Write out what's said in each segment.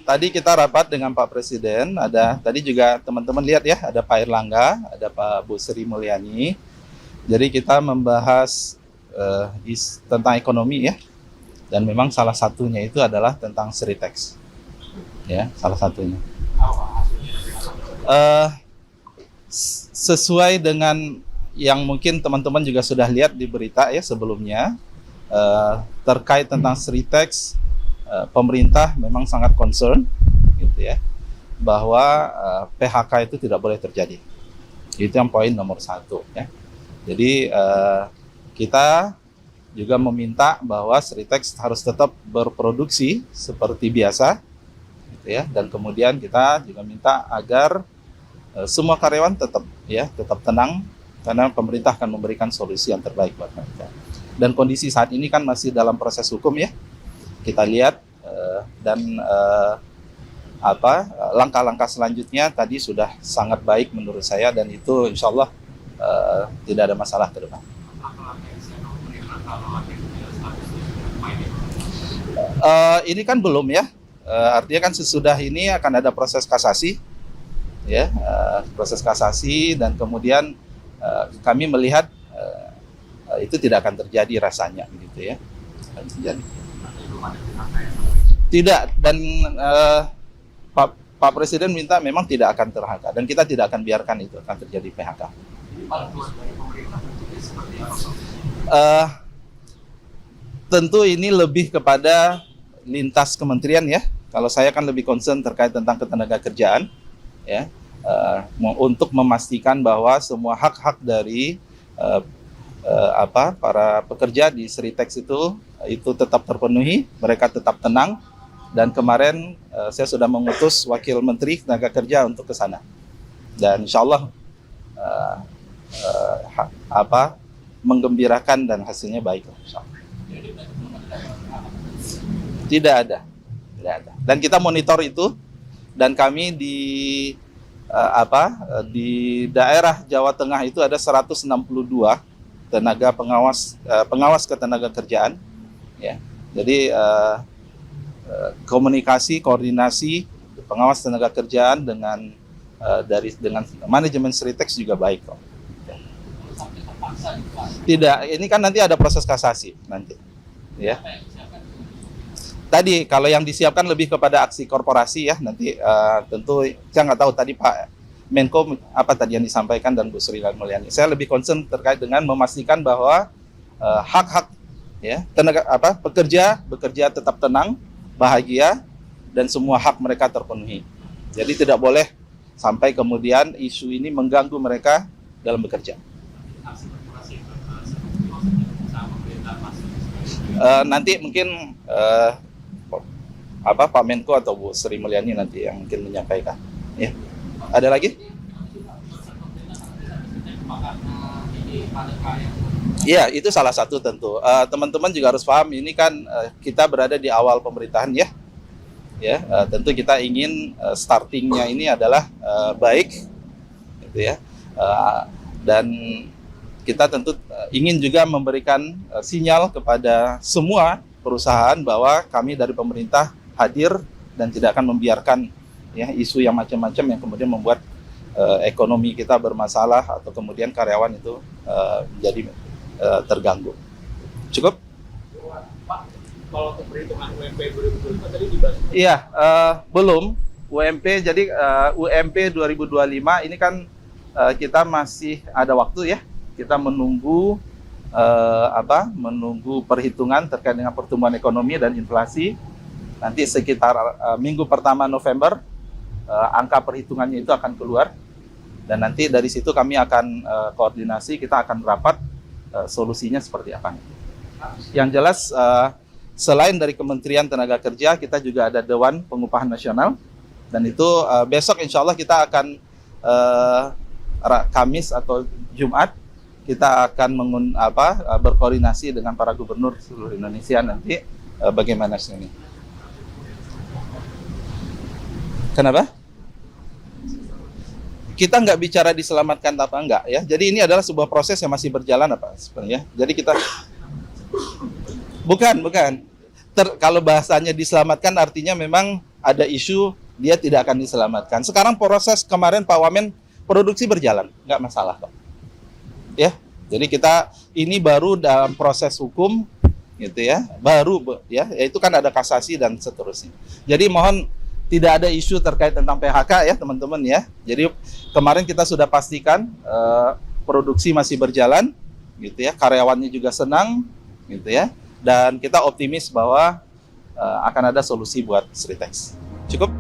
Tadi kita rapat dengan Pak Presiden, tadi juga teman-teman lihat ya, ada Pak Erlangga, ada Pak Bu Sri Mulyani. Jadi kita membahas tentang ekonomi ya, dan memang salah satunya itu adalah tentang Sritex, ya salah satunya. Sesuai dengan yang mungkin teman-teman juga sudah lihat di berita ya sebelumnya, terkait tentang Sritex. Pemerintah memang sangat concern gitu ya, bahwa PHK itu tidak boleh terjadi. Itu yang poin nomor 1 ya. Jadi kita juga meminta bahwa Sritex harus tetap berproduksi seperti biasa gitu ya, dan kemudian kita juga minta agar semua karyawan tetap tenang, karena pemerintah akan memberikan solusi yang terbaik buat mereka. Dan kondisi saat ini kan masih dalam proses hukum ya. Kita lihat dan langkah-langkah selanjutnya tadi sudah sangat baik menurut saya, dan itu insya Allah tidak ada masalah ke depan. Ini kan belum ya, artinya kan sesudah ini akan ada proses kasasi ya, proses kasasi, dan kemudian kami melihat itu tidak akan terjadi rasanya begitu ya, akan terjadi. Tidak, dan Pak Presiden minta memang tidak akan ter-PHK, dan kita tidak akan biarkan itu akan terjadi PHK. Tentu ini lebih kepada lintas kementerian ya. Kalau saya kan lebih concern terkait tentang ketenagakerjaan ya, untuk memastikan bahwa semua hak-hak dari para pekerja di Sritex itu tetap terpenuhi, mereka tetap tenang. Dan kemarin saya sudah mengutus Wakil Menteri Tenaga Kerja untuk ke sana, dan insya Allah menggembirakan dan hasilnya baik. Tidak ada. Dan kita monitor itu, dan kami di daerah Jawa Tengah itu ada 162 tenaga pengawas ketenaga kerjaan ya. Jadi koordinasi pengawas tenaga kerjaan dengan manajemen Sritex juga baik kok. Tidak, ini kan nanti ada proses kasasi nanti ya. Tadi kalau yang disiapkan lebih kepada aksi korporasi ya, nanti tentu saya nggak tahu tadi Pak Menko apa tadi yang disampaikan dan Bu Sri Mulyani. Saya lebih concern terkait dengan memastikan bahwa hak-hak ya pekerja bekerja tetap tenang, bahagia, dan semua hak mereka terpenuhi. Jadi tidak boleh sampai kemudian isu ini mengganggu mereka dalam bekerja. Nanti mungkin Pak Menko atau Bu Sri Mulyani nanti yang mungkin menyampaikan. Ya. Ada lagi? Iya, itu salah satu tentu. Teman-teman juga harus paham, ini kan kita berada di awal pemerintahan ya. Tentu kita ingin startingnya ini adalah baik, gitu ya. Dan kita tentu ingin juga memberikan sinyal kepada semua perusahaan bahwa kami dari pemerintah hadir dan tidak akan membiarkan ya isu yang macam-macam yang kemudian membuat ekonomi kita bermasalah atau kemudian karyawan itu menjadi terganggu. Cukup? Pak, kalau perhitungan UMP 2025 tadi dibahas? Iya, belum. UMP, jadi UMP 2025 ini kan kita masih ada waktu ya. Kita menunggu menunggu perhitungan terkait dengan pertumbuhan ekonomi dan inflasi. Nanti sekitar minggu pertama November angka perhitungannya itu akan keluar, dan nanti dari situ kami akan koordinasi, kita akan rapat solusinya seperti apa. Yang jelas selain dari Kementerian Tenaga Kerja, kita juga ada Dewan Pengupahan Nasional, dan itu besok insya Allah kita akan Kamis atau Jumat kita akan berkoordinasi dengan para gubernur seluruh Indonesia nanti bagaimana ini. Kenapa? Kita nggak bicara diselamatkan apa enggak ya. Jadi ini adalah sebuah proses yang masih berjalan sebenarnya. Jadi kita bukan. Kalau bahasanya diselamatkan artinya memang ada isu dia tidak akan diselamatkan. Sekarang proses kemarin Pak Wamen produksi berjalan, nggak masalah kok. Ya, jadi kita ini baru dalam proses hukum, gitu ya, itu kan ada kasasi dan seterusnya. Jadi mohon tidak ada isu terkait tentang PHK ya teman-teman ya. Jadi kemarin kita sudah pastikan produksi masih berjalan, gitu ya, karyawannya juga senang, gitu ya, dan kita optimis bahwa akan ada solusi buat Sritex. Cukup.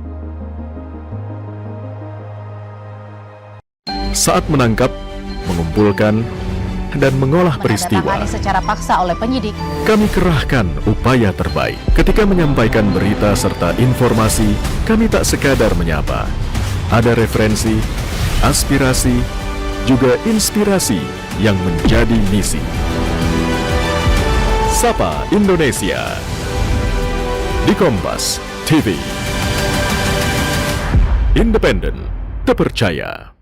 Saat menangkap, mengumpulkan, dan mengolah peristiwa, menandatangani secara paksa oleh penyidik. kami kerahkan upaya terbaik. Ketika menyampaikan berita serta informasi, kami tak sekadar menyapa. Ada referensi, aspirasi, juga inspirasi yang menjadi misi. Sapa Indonesia di Kompas TV. Independen, terpercaya.